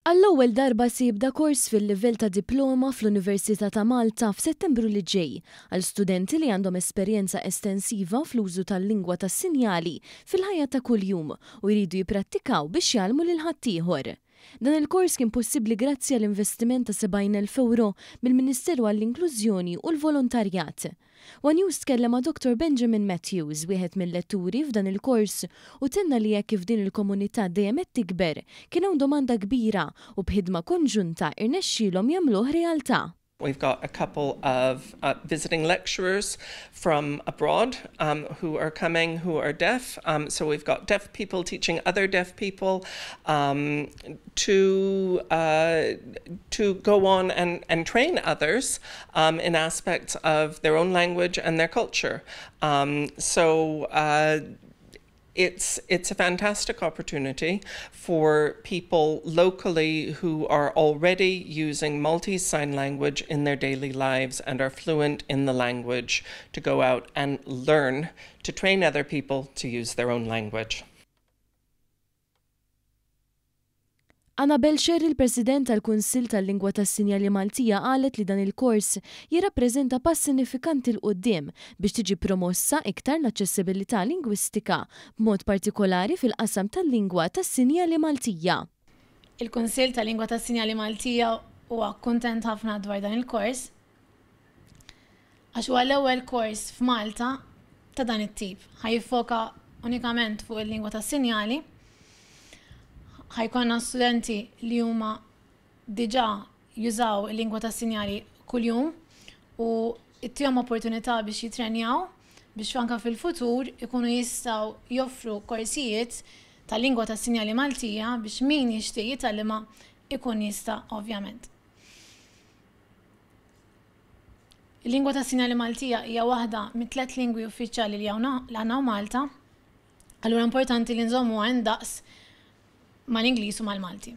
Għall-ewwel darba se jibda kors fil-livell ta' diploma fl-Università ta' Malta f'Settembru li ġej għal studenti li għandhom esperjenza estensiva fl-użu tal-lingwa tas-sinjali fil-ħajja ta' kuljum u jridu jipprattikaw biex jgħallmu lil ħaddieħor. Dan il-kors kien possibbli grazzi għall-investiment ta' 70,000 euro mill-Ministeru għall-Inklużjoni u l-Volontarjat. One News tkellem ma' Dr. Benjamin Matthews, wieħed mill-letturi f'dan il-kors, u tenna li jekk kif din il-komunità dejjem qed tikber kien hawn domanda kbira u b'ħidma konġunta irnexxielhom jagħmluh realtà. We've got a couple of visiting lecturers from abroad who are coming, who are deaf. So we've got deaf people teaching other deaf people to go on and train others in aspects of their own language and their culture. It's a fantastic opportunity for people locally who are already using Maltese Sign Language in their daily lives and are fluent in the language to go out and learn to train other people to use their own language. Annabel Sher, il-President tal-Kunsill tal-Lingwa tas-Sinjali Maltija, qalet li dan il-kors jirrappreżenta pass sinifikanti l qudiem biex tiġi promossa iktar l-aċċessibilità lingwistika b'mod partikolari fil-qasam tal-lingwa tas-Sinjali Maltija. Il-Kunsill tal-Lingwa tas-Sinjali Maltija huwa kuntent ħafna dwar dan il-kors għax huwa l-ewwel kors f'Malta ta' dan it-tip. Ħajfoka unikament fuq il-lingwa tas-sinjali. ħajkonna studenti li huma diġà jużaw il-lingwa tas-sinjali kuljum u ittihom opportunità biex jitrenjaw biex anke fil-futur ikunu jistgħu joffru korsijiet tal-lingwa tas-sinjali Maltija biex min jixtieq jitgħallimha ikun jista' ovvjament. Il-lingwa tas-sinjali Maltija hija waħda mit-3 lingwi uffiċjali li għandna Malta, allura importanti li nżommu għand daqs mal-Ingliż u mal-Malti.